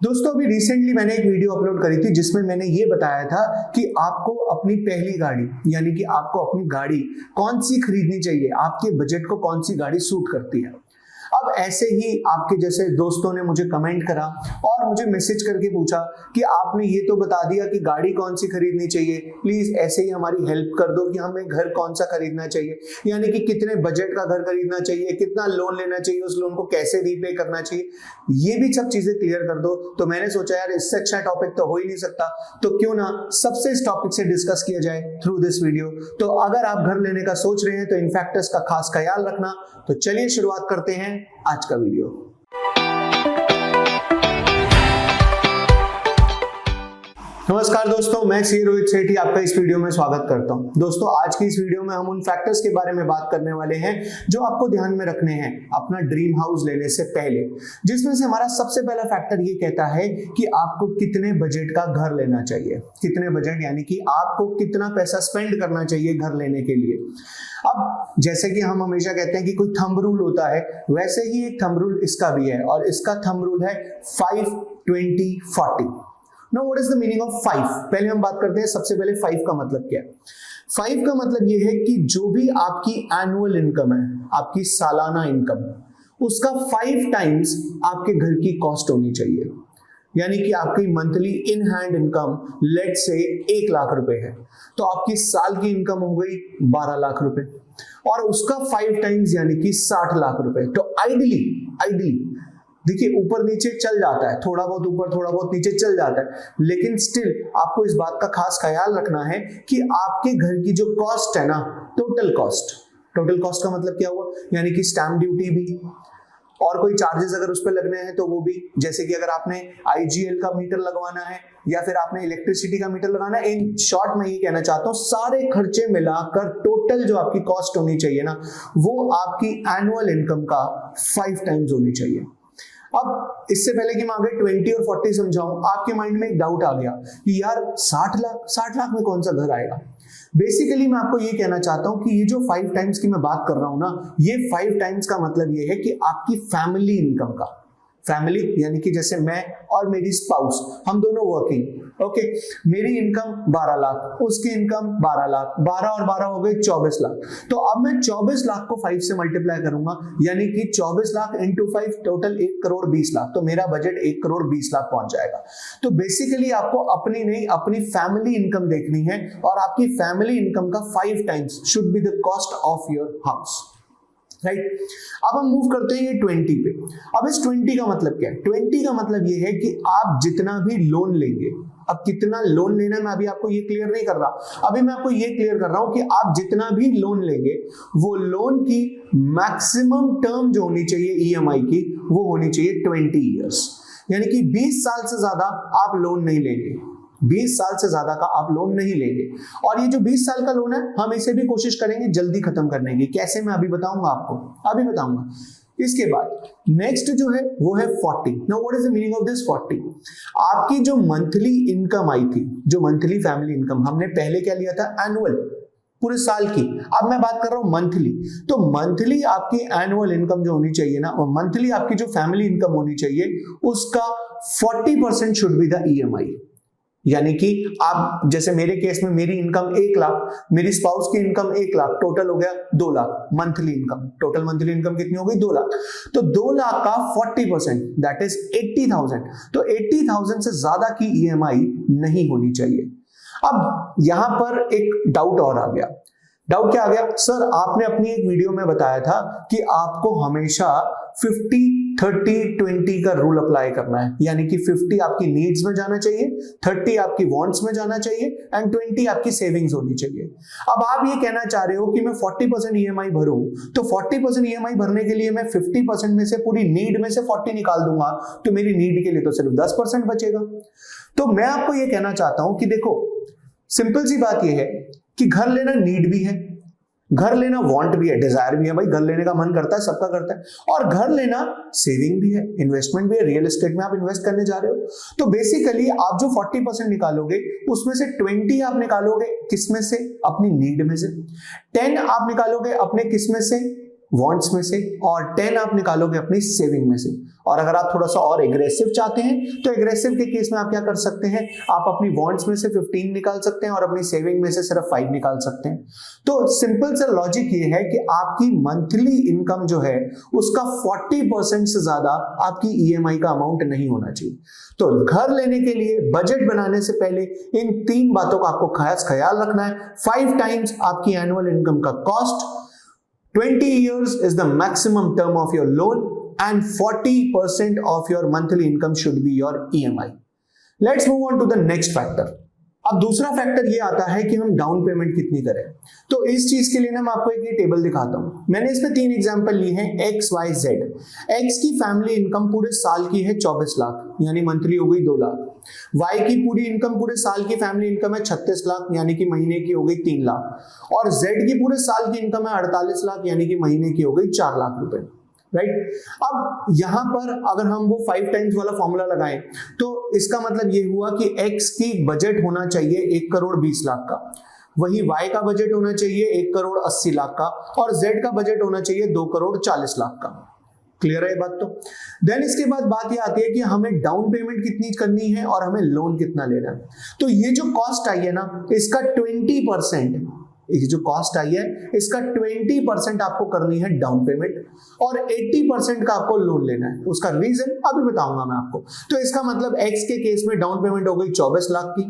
दोस्तों अभी रिसेंटली मैंने एक वीडियो अपलोड करी थी जिसमें मैंने ये बताया था कि आपको अपनी पहली गाड़ी यानी कि आपको अपनी गाड़ी कौन सी खरीदनी चाहिए, आपके बजट को कौन सी गाड़ी सूट करती है। अब ऐसे ही आपके जैसे दोस्तों ने मुझे कमेंट करा और मुझे मैसेज करके पूछा कि आपने ये तो बता दिया कि गाड़ी कौन सी खरीदनी चाहिए, प्लीज ऐसे ही हमारी हेल्प कर दो कि हमें घर कौन सा खरीदना चाहिए, यानी कि कितने बजट का घर खरीदना चाहिए, कितना लोन लेना चाहिए, उस लोन को कैसे रीपे करना चाहिए, ये भी सब चीजें क्लियर कर दो। तो मैंने सोचा यार इससे अच्छा टॉपिक तो हो ही नहीं सकता, तो क्यों ना सबसे इस टॉपिक से डिस्कस किया जाए थ्रू दिस वीडियो। तो अगर आप घर लेने का सोच रहे हैं तो इन फैक्टर्स का खास ख्याल रखना। तो चलिए शुरुआत करते हैं आज का वीडियो। नमस्कार दोस्तों, मैं सी रोहित सेठी आपका इस वीडियो में स्वागत करता हूं। दोस्तों आज की इस वीडियो में हम उन फैक्टर्स के बारे में बात करने वाले हैं जो आपको ध्यान में रखने हैं अपना ड्रीम हाउस लेने से पहले, जिसमें से हमारा सबसे पहला फैक्टर ये कहता है कि आपको कितने बजट का घर लेना चाहिए। कितने बजट यानी कि आपको कितना पैसा स्पेंड करना चाहिए घर लेने के लिए। अब जैसे कि हम हमेशा कहते हैं कि कोई थंब रूल होता है, वैसे ही एक थंब रूल इसका भी है और इसका थंब रूल है 5-20-40। Now what is the meaning of 5? पहले हम बात करते हैं सबसे पहले 5 का मतलब क्या है। 5 का मतलब ये है कि जो भी आपकी एनुअल इनकम है, आपकी सालाना इनकम, उसका 5 टाइम्स आपके घर की कॉस्ट होनी चाहिए। यानी कि आपकी monthly in hand income let say 1 lakh रुपए है तो आपकी साल की इनकम हो गई 12 लाख रुपए और उसका 5 टाइम्स यानी कि 60 लाख रुपए। तो आइडियली देखिए ऊपर नीचे चल जाता है, थोड़ा बहुत ऊपर थोड़ा बहुत नीचे चल जाता है, लेकिन स्टिल आपको इस बात का खास ख्याल रखना है कि आपके घर की जो कॉस्ट है ना, टोटल कॉस्ट का मतलब क्या हुआ, यानी कि स्टैम्प ड्यूटी भी और कोई चार्जेस अगर उस पर लगने हैं तो वो भी, जैसे कि अगर आपने IGL का मीटर लगवाना है या फिर आपने इलेक्ट्रिसिटी का मीटर लगाना है, इन शॉर्ट में ये कहना चाहता हूँ सारे खर्चे मिलाकर टोटल जो आपकी कॉस्ट होनी चाहिए ना, वो आपकी एनुअल इनकम का 5 टाइम्स होनी चाहिए। अब इससे पहले कि मैं आगे 20 और 40 समझाऊं, आपके माइंड में एक डाउट आ गया कि यार 60 लाख में कौन सा घर आएगा। बेसिकली मैं आपको ये कहना चाहता हूं कि ये जो 5 टाइम्स की मैं बात कर रहा हूं ना, ये 5 टाइम्स का मतलब ये है कि आपकी फैमिली इनकम का, फैमिली यानी कि जैसे मैं और मेरी स्पाउस, हम दोनों वर्किंग, ओके, मेरी इनकम 12 लाख, उसकी इनकम 12 लाख, 12 और 12 हो गए 24 लाख। तो अब मैं 24 लाख को 5 से मल्टीप्लाई करूंगा, यानी कि 24 लाख इंटू 5 टोटल 1 करोड़ 20 लाख, तो मेरा बजट 1 करोड़ 20 लाख पहुंच जाएगा। तो बेसिकली आपको अपनी नहीं अपनी फैमिली इनकम देखनी है और आपकी फैमिली इनकम का 5 times should be the cost of your house, right. अब हम मूव करते हैं ये 20 पे। अब इस 20 का मतलब क्या है? 20 का मतलब ये है कि आप जितना भी लोन लेंगे, अब कितना लोन लेना है मैं अभी आपको ये क्लियर नहीं कर रहा, अभी मैं आपको ये क्लियर कर रहा हूं कि आप जितना भी लोन लेंगे वो लोन की मैक्सिमम टर्म जो होनी चाहिए EMI की, वो होनी चाहिए 20 ईयर्स, यानी कि 20 साल से ज्यादा आप लोन नहीं लेंगे, 20 साल से ज्यादा का आप लोन नहीं लेंगे। और ये जो 20 साल का लोन है हम इसे भी कोशिश करेंगे जल्दी खत्म करने की। कैसे मैं अभी बताऊंगा आपको, अभी बताऊंगा। इसके बाद नेक्स्ट जो है वो है 40। Now what is the meaning of this 40? आपकी जो मंथली इनकम आई थी, जो मंथली फैमिली इनकम, हमने पहले क्या लिया था? एनुअल, पूरे साल की। अब मैं बात कर रहा हूं मंथली। तो मंथली आपकी एनुअल इनकम जो होनी चाहिए ना, और मंथली आपकी जो फैमिली इनकम होनी चाहिए, उसका 40% शुड बी द EMI। यानी कि आप जैसे मेरे केस में मेरी इनकम 1 लाख, मेरी स्पाउस की इनकम 1 लाख, टोटल हो गया 2 lakh monthly income. Total monthly income कितनी हो गई? 2 लाख। तो 2 लाख का 40% दैट इज 80,000। तो 80,000 से ज्यादा की EMI नहीं होनी चाहिए। अब यहां पर एक डाउट और आ गया। डाउट क्या आ गया? सर आपने अपनी एक वीडियो में बताया था कि आपको हमेशा 50-30-20 का रूल अप्लाई करना है, यानी कि 50 आपकी नीड्स में जाना चाहिए, 30 आपकी वांट्स में जाना चाहिए एंड 20 आपकी सेविंग्स होनी चाहिए। अब आप ये कहना चाह रहे हो कि मैं 40% EMI भरूं, तो 40% EMI भरने के लिए मैं 50% में से, पूरी नीड में से 40 निकाल दूंगा, तो मेरी नीड के लिए तो सिर्फ 10% बचेगा। तो मैं आपको ये कहना चाहता हूं कि देखो सिंपल सी बात यह है कि घर लेना नीड भी है, घर लेना वांट भी है, डिजायर भी है। भाई घर लेने का मन करता है, सबका करता है। और घर लेना सेविंग भी है, इन्वेस्टमेंट भी है, रियल एस्टेट में आप इन्वेस्ट करने जा रहे हो। तो बेसिकली आप जो 40% निकालोगे उसमें से 20 आप निकालोगे किस में से? अपनी नीड में से। 10 आप निकालोगे अपने किस में से? वॉन्ट्स में से और 10 आप निकालोगे अपनी सेविंग में से। और अगर आप थोड़ा सा और एग्रेसिव चाहते हैं तो एग्रेसिव के केस में आप क्या कर सकते हैं, आप अपनी वॉन्ट्स में से 15 निकाल सकते हैं और अपनी सेविंग में से सिर्फ 5 निकाल सकते हैं। तो सिंपल सा लॉजिक ये है कि आपकी मंथली इनकम जो है उसका 40% से ज्यादा आपकी ईएमआई का अमाउंट नहीं होना चाहिए। तो घर लेने के लिए बजट बनाने से पहले इन 3 बातों का आपको खास ख्याल रखना है। 5 टाइम्स आपकी एनुअल इनकम का cost, 20 years is the maximum term of your loan and 40% of your monthly income should be your EMI. Let's move on to the next factor. अब दूसरा फैक्टर ये आता है कि हम डाउन पेमेंट कितनी करें। तो इस चीज के लिए ना मैं आपको एक ये टेबल दिखाता हूं। मैंने इसमें 3 एग्जांपल लिए हैं, एक्स वाई जेड। एक्स की फैमिली इनकम पूरे साल की है 24 लाख यानी मंथली हो गई 2 लाख। वाई की पूरी इनकम पूरे साल की फैमिली इनकम है 36 लाख यानी कि महीने की हो गई 3 लाख। और जेड की पूरे साल की इनकम है 48 लाख यानी कि महीने की हो गई 4 लाख रुपए। राइट, अब यहां पर अगर हम वो 5 टाइम्स वाला फॉर्मूला लगाएं तो इसका मतलब ये हुआ कि x की बजट होना चाहिए 1 करोड़ 20 लाख का, वही y का बजट होना चाहिए 1 करोड़ 80 लाख का और z का बजट होना चाहिए 2 करोड़ 40 लाख का। क्लियर है ये बात? तो देन इसके बाद बात ये आती है कि हमें डाउन पेमेंट कितनी करनी है और हमें लोन कितना लेना है। तो ये जो कॉस्ट आई है ना इसका 20%, ये जो कॉस्ट आई है इसका 20% आपको करनी है डाउन पेमेंट और 80% का आपको लोन लेना है। उसका रीजन अभी बताऊंगा मैं आपको। तो इसका मतलब x के केस में डाउन पेमेंट हो गई 24 लाख की,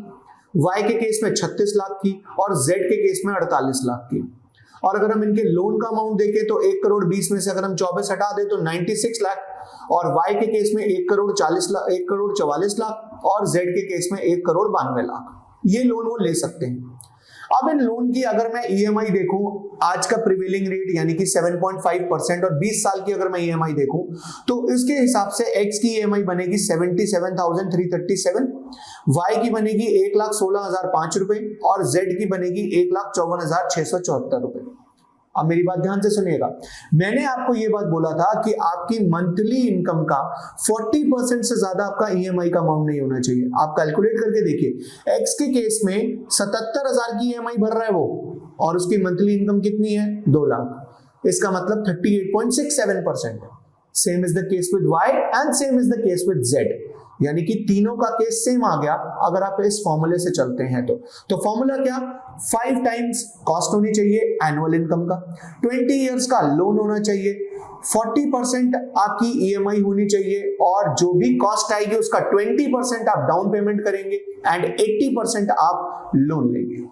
y के केस में 36 लाख की और z के केस में 48 लाख की। और अगर हम इनके लोन का अमाउंट देखें तो 1 करोड़ 20 में से अगर हम 24 हटा दें तो 96 लाख और y के केस में 1 करोड़ 40 लाख, 1 करोड़ 44 लाख और z के केस में 1 करोड़ 92 लाख। ये लोन वो ले सकते हैं। अब इन लोन की अगर मैं ईएमआई देखूं, आज का प्रिवेलिंग रेट यानी कि 7.5% और 20 साल की अगर मैं ईएमआई देखूं तो इसके हिसाब से x की ईएमआई बनेगी 77,337, y की बनेगी 1,16,005 रुपए और z की बनेगी 1,54,674 रुपए। अब मेरी बात ध्यान से सुनिएगा, मैंने आपको ये बात बोला था कि आपकी मंथली इनकम का 40% से ज्यादा आपका ईएमआई का अमाउंट नहीं होना चाहिए। आप कैलकुलेट करके देखिए, एक्स के केस में 77,000 की ईएमआई भर रहा है वो और उसकी मंथली इनकम कितनी है 2 लाख, इसका मतलब 38.67%। Same is the case with Y and same is the case with Z, यानी कि तीनों का केस सेम आ गया अगर आप इस फॉर्मूले से चलते हैं तो फॉर्मूला क्या, 5 टाइम्स कॉस्ट होनी चाहिए एनुअल इनकम का, 20 इयर्स का लोन होना चाहिए, 40% आपकी ईएमआई होनी चाहिए और जो भी कॉस्ट आएगी उसका 20% आप डाउन पेमेंट करेंगे एंड 80% आप लोन लेंगे।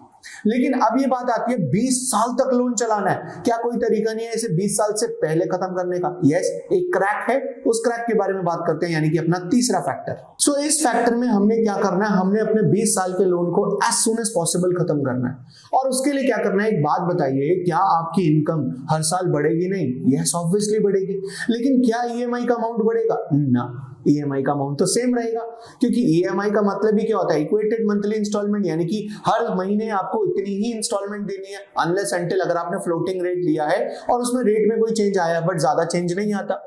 लेकिन अब ये बात आती है 20 साल तक लोन चलाना है, क्या कोई तरीका नहीं है इसे 20 साल से पहले खत्म करने का? यस, एक क्रैक है, उस क्रैक के बारे में बात करते हैं, यानी कि अपना तीसरा फैक्टर। सो इस फैक्टर में हमने क्या करना है, हमने अपने 20 साल के लोन को एज सून एज पॉसिबल खत्म करना है। और उसके लिए क्या करना है, एक बात बताइए, क्या आपकी इनकम हर साल बढ़ेगी? नहीं, यस ऑब्वियसली बढ़ेगी, लेकिन क्या ईएमआई का अमाउंट बढ़ेगा? ना, ईएमआई का अमाउंट तो सेम रहेगा, क्योंकि ईएमआई का मतलब ही क्या होता है, इक्वेटेड मंथली इंस्टॉलमेंट, यानी कि हर महीने आपको इतनी ही इंस्टॉलमेंट देनी है अनलेस अनटिल अगर आपने फ्लोटिंग रेट लिया है और उसमें रेट में कोई चेंज आया बट ज्यादा चेंज नहीं आता।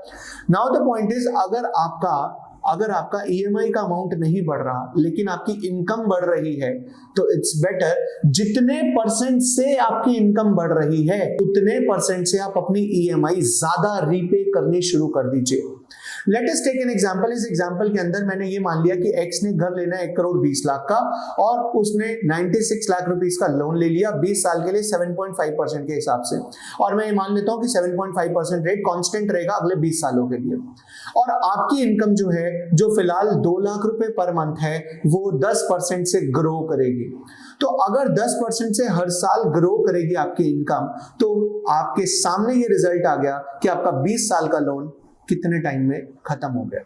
नाउ द पॉइंट इज, अगर आपका ईएमआई का अमाउंट नहीं बढ़ रहा लेकिन आपकी इनकम बढ़ रही है तो इट्स बेटर जितने परसेंट से आपकी इनकम बढ़ रही है उतने परसेंट से आप अपनी ईएमआई ज्यादा रीपे करनी शुरू कर दीजिए। Let us take an example. इस एग्जांपल के अंदर मैंने ये मान लिया कि एक्स ने घर लेना है 1 करोड़ 20 लाख का और उसने 96 लाख रुपीस का लोन ले लिया 20 साल के लिए 7.5% के हिसाब से, और मैं ये मान लेता हूं कि 7.5% रेट कांस्टेंट रहेगा अगले 20 सालों के लिए। और आपकी इनकम जो है, जो फिलहाल 2 लाख रुपए पर मंथ है, वो 10% से ग्रो करेगी। तो अगर 10% से हर साल ग्रो करेगी आपकी इनकम, तो आपके सामने ये रिजल्ट आ गया कि आपका 20 साल का लोन कितने टाइम में खत्म हो गया।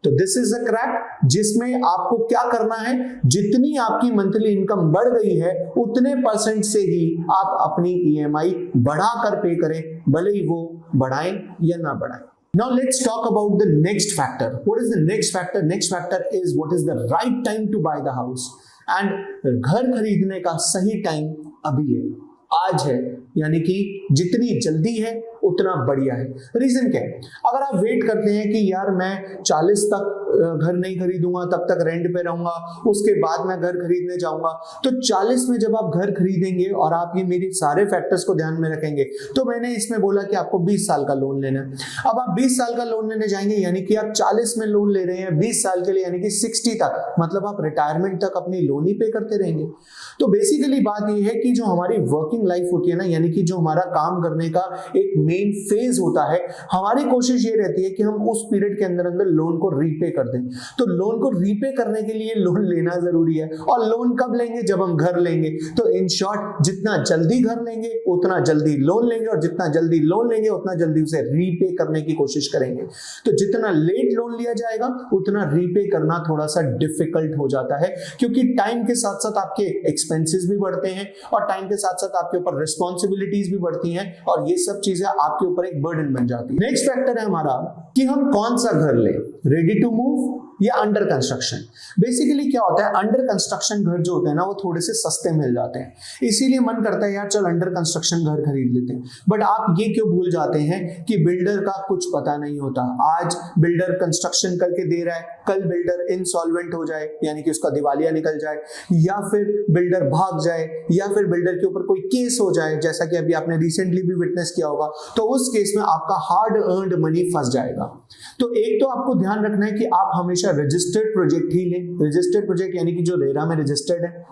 तो दिस इज अ क्रैक जिसमें आपको क्या करना है, जितनी आपकी मंथली इनकम बढ़ गई है उतने परसेंट से ही आप अपनी ईएमआई बढ़ाकर पे करें, भले ही वो बढ़ाएं या ना बढ़ाएं। Now let's talk about the next factor. What is the next factor? Next factor is what is the right time to buy the house. And घर खरीदने का सही टाइम अभी है, आज है, यानी कि जितनी जल्दी है उतना बढ़िया है। रीजन क्या है? अगर आप वेट करते हैं कि यार मैं 40 तक घर नहीं खरीदूंगा, तब तक रेंट पे रहूंगा, उसके बाद मैं घर खरीदने जाऊंगा, तो 40 में जब आप घर खरीदेंगे और आप ये मेरे सारे फैक्टर्स को ध्यान में रखेंगे, तो मैंने इसमें बोला कि आपको 20 साल का लोन लेना है। अब आप 20 साल का लोन लेने जाएंगे, यानी कि आप 40 में लोन ले रहे हैं 20 साल के लिए, यानी कि 60 तक, मतलब आप रिटायरमेंट तक अपनी लोन ही पे करते रहेंगे। तो बेसिकली बात ये है कि जो हमारी वर्किंग लाइफ होती है ना, यानी कि जो हमारा काम करने का एक मेन फेज होता है, हमारी कोशिश ये रहती है कि हम उस पीरियड के अंदर अंदर लोन को रीपे कर दें। तो लोन को रीपे करने के लिए लोन लेना जरूरी है। और लोन कब लेंगे? जब हम घर लेंगे। तो इन शॉर्ट, जितना जल्दी घर लेंगे उतना जल्दी लोन लेंगे, और जितना जल्दी लोन लेंगे उतना जल्दी उसे रीपे करने की कोशिश करेंगे। तो जितना लेट लोन लिया जाएगा उतना रीपे करना थोड़ा सा डिफिकल्ट हो जाता है, क्योंकि टाइम के साथ साथ आपके एक्सपेंसेस भी बढ़ते हैं और टाइम के साथ साथ आपके ऊपर रिस्पॉन्सिबिलिटीज भी बढ़ती हैं, और ये सब चीजें आपके ऊपर एक बर्डन बन जाती है। नेक्स्ट फैक्टर है हमारा कि हम कौन सा घर लें, रेडी टू मूव या अंडर कंस्ट्रक्शन। बेसिकली क्या होता है, अंडर कंस्ट्रक्शन घर जो होते हैं ना, वो थोड़े से सस्ते मिल जाते हैं, इसीलिए मन करता है यार चल अंडर कंस्ट्रक्शन घर खरीद लेते हैं। बट आप ये क्यों भूल जाते हैं कि बिल्डर का कुछ पता नहीं होता। आज बिल्डर कंस्ट्रक्शन करके दे रहा है, कल बिल्डर इंसॉल्वेंट हो जाए, यानी कि उसका दिवालिया निकल जाए, या फिर बिल्डर भाग जाए, या फिर बिल्डर के ऊपर कोई केस हो जाए, जैसा कि अभी आपने रिसेंटली भी विटनेस किया होगा। तो उस केस में आपका हार्ड अर्न्ड मनी फंस जाएगा। तो एक तो आपको ध्यान रखना है कि आप हमेशा रजिस्टर्ड प्रोजेक्ट ही लें। रजिस्टर्ड प्रोजेक्ट यानी कि जो रेरा में रजिस्टर्ड है,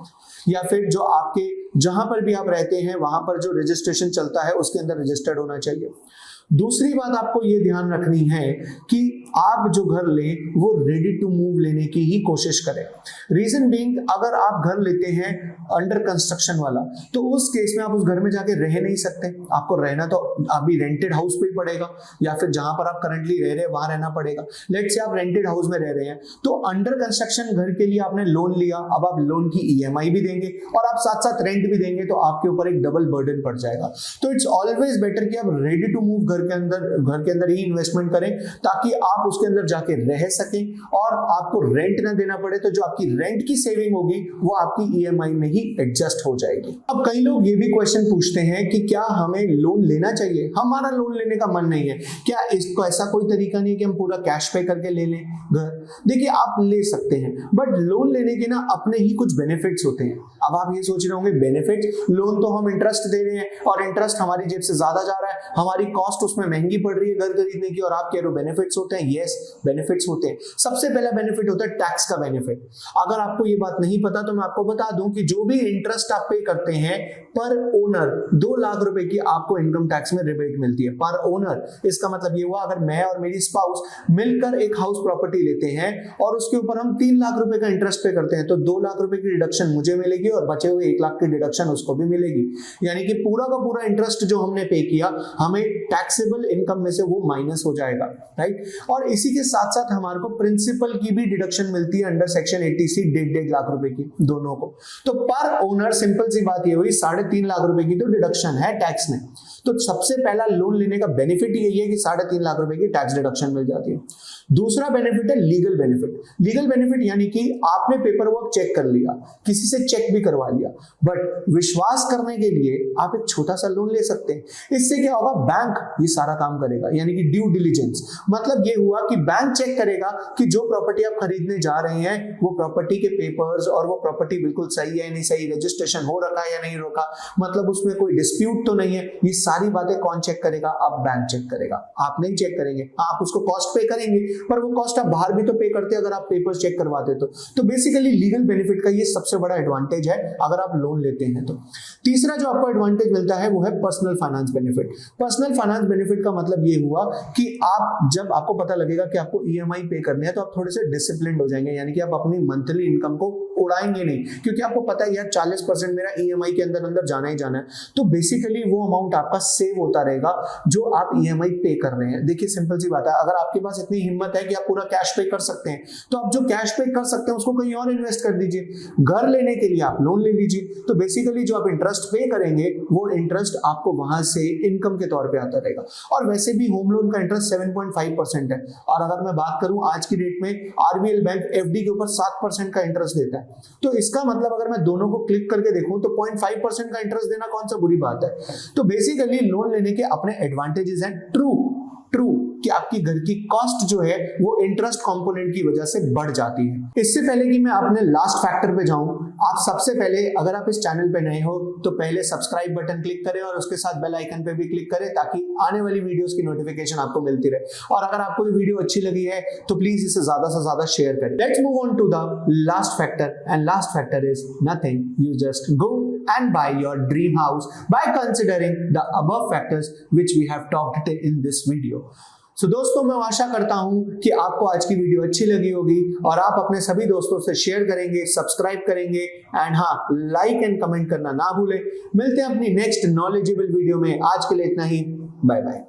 या फिर जो आपके जहां पर भी आप रहते हैं वहां पर जो रजिस्ट्रेशन चलता है उसके अंदर रजिस्टर्ड होना चाहिए। दूसरी बात आपको ये ध्यान रखनी है कि आप जो घर लें वो रेडी टू मूव लेने की ही कोशिश करें। रीजन बीइंग, अगर आप घर लेते हैं अंडर कंस्ट्रक्शन वाला, तो उस केस में आप उस घर में जाके रह नहीं सकते। आपको रहना तो अभी रेंटेड हाउस पे ही पड़ेगा, या फिर जहां पर आप करंटली रह रहे हैं वहां रहना पड़ेगा। लेट्स से आप रेंटेड हाउस में रह रहे हैं, तो अंडर कंस्ट्रक्शन घर के लिए आपने लोन लिया, अब आप लोन की ईएमआई भी देंगे और आप साथ साथ रेंट भी देंगे, तो आपके ऊपर एक डबल बर्डन पड़ जाएगा। तो इट्स ऑलवेज बेटर कि आप रेडी टू मूव घर के अंदर ही इन्वेस्टमेंट करें, ताकि आप उसके अंदर जाके रह सकें और आपको रेंट ना देना पड़े। तो जो आपकी रेंट की सेविंग होगी वो आपकी ईएमआई में ही एडजस्ट हो जाएगी। अब कई लोग ये भी क्वेश्चन पूछते हैं कि क्या हमें लोन लेना चाहिए, हमारा लोन लेने का मन नहीं है, क्या इसको ऐसा कोई तरीका नहीं है कि हम पूरा कैश पे करके ले लें घर? देखिए, आप ले सकते हैं, बट लोन लेने के ना अपने ही कुछ बेनिफिट्स होते हैं। अब आप ये सोच रहे होंगे बेनिफिट्स, लोन तो हम इंटरेस्ट दे रहे हैं और इंटरेस्ट हमारी जेब से ज्यादा जा रहा है, हमारी कॉस्ट उसमें महंगी पड़ रही है घर खरीदने की, और आप कह रहे हो बेनिफिट्स होते हैं। यस, बेनिफिट्स होते हैं। सबसे पहला बेनिफिट होता है टैक्स का बेनिफिट। अगर आपको ये बात नहीं पता तो मैं आपको बता दूं कि जो भी इंटरेस्ट आप पे करते हैं पर ओनर, 2 लाख रुपए की आपको इनकम टैक्स में रिबेट मिलती है पर ओनर। इसका मतलब ये हुआ, अगर मैं और मेरी स्पाउस मिलकर एक हाउस प्रॉपर्टी लेते हैं और उसके ऊपर हम 3 लाख रुपए का इंटरेस्ट पे करते हैं, तो 2 लाख रुपए की डिडक्शन मुझे मिलेगी और बचे हुए 1 लाख की डिडक्शन उसको भी मिलेगी। यानी कि पूरा का पूरा इंटरेस्ट जो हमने पे किया, हमें टैक्सेबल इनकम में से वो माइनस हो जाएगा, राइट। और इसी के साथ साथ हमारे को प्रिंसिपल की भी डिडक्शन मिलती है अंडर सेक्शन 80C, 1.5 लाख रुपए की दोनों को। तो पर ओनर सिंपल सी बात ये हुई, 3.5 लाख रुपए की तो डिडक्शन है टैक्स में। तो सबसे पहला लोन लेने का बेनिफिट यही है कि 3.5 लाख रुपए की टैक्स डिडक्शन मिल जाती है। दूसरा बेनिफिट है लीगल बेनिफिट। लीगल बेनिफिट यानी कि आपने पेपर वर्क चेक कर लिया, किसी से चेक भी करवा लिया, बट विश्वास करने के लिए आप एक छोटा सा लोन ले सकते हैं। इससे क्या होगा, बैंक ये सारा काम करेगा, यानी कि ड्यू डिलिजेंस। मतलब ये हुआ कि बैंक चेक करेगा कि जो प्रॉपर्टी आप खरीदने जा रहे हैं वो प्रॉपर्टी के पेपर्स और वो प्रॉपर्टी बिल्कुल सही है नहीं सही, रजिस्ट्रेशन हो रखा है या नहीं रोका, मतलब उसमें कोई डिस्प्यूट तो नहीं है। ये सारी बातें कौन चेक करेगा? अब बैंक चेक करेगा, आप नहीं चेक करेंगे। आप उसको कॉस्ट पे करेंगे, पर वो कॉस्ट आप बाहर भी तो पे करते हैं अगर आप पेपर्स चेक करवाते तो बेसिकली लीगल बेनिफिट का ये सबसे बड़ा एडवांटेज है अगर आप लोन लेते हैं तो। तीसरा जो आपको एडवांटेज मिलता है वो है personal finance benefit. Personal finance benefit का मतलब ये हुआ कि आप जब आपको पता लगेगा कि आपको ईएमआई पे करने हैं तो आप थोड़े से डिसिप्लिन्ड हो जाएंगे, यानी कि आप अपनी मंथली इनकम को उड़ाएंगे नहीं, क्योंकि आपको पता है यार 40% मेरा ईएमआई के अंदर अंदर जाना ही जाना है। तो बेसिकली वो अमाउंट आपका सेव होता रहेगा जो आप ईएमआई पे कर रहे हैं। देखिए सिंपल सी बात है, अगर आपके पास इतनी हिम्मत है कि आप पूरा कैश पे कर सकते हैं तो आप जो कैश पे कर सकते हैं उसको कहीं और इन्वेस्ट कर दीजिए। घर लेने के लिए आप लोन ले लीजिए, तो बेसिकली जो आप इंटरेस्ट पे करेंगे वो इंटरेस्ट आपको वहां से इनकम के तौर पे आता रहेगा। और वैसे भी होम लोन का इंटरेस्ट 7.5% है, और अगर मैं बात करूं आज की डेट में आरबीएल बैंक एफडी के ऊपर 7% का इंटरेस्ट देता है। तो इसका मतलब अगर मैं दोनों को क्लिक करके देखूं तो 0.5% का इंटरेस्ट देना कौन सा बुरी बात है। तो बेसिकली लोन लेने के अपने एडवांटेजेस हैं। ट्रू कि आपकी घर की कॉस्ट जो है वो इंटरेस्ट कंपोनेंट की वजह से बढ़ जाती है। इससे पहले कि मैं अपने लास्ट फैक्टर पे जाऊं, आप सबसे पहले अगर आप इस चैनल पे नए हो तो पहले सब्सक्राइब बटन क्लिक करें और उसके साथ बेल आइकन पे भी क्लिक करें ताकि आने वाली वीडियोस की नोटिफिकेशन आपको मिलती रहे। और अगर आपको ये वीडियो अच्छी लगी है तो प्लीज इसे ज्यादा से ज्यादा शेयर करें। Let's move on to the last factor, and last factor is nothing, you just go and buy your dream house by considering the above factors which we have talked in this video. So दोस्तों, मैं आशा करता हूं कि आपको आज की video अच्छी लगी होगी और आप अपने सभी दोस्तों से शेयर करेंगे, सब्सक्राइब करेंगे एंड हाँ, लाइक एंड कमेंट करना ना भूलें। मिलते हैं अपनी नेक्स्ट नॉलेजेबल वीडियो में। आज के लिए इतना ही, बाय बाय।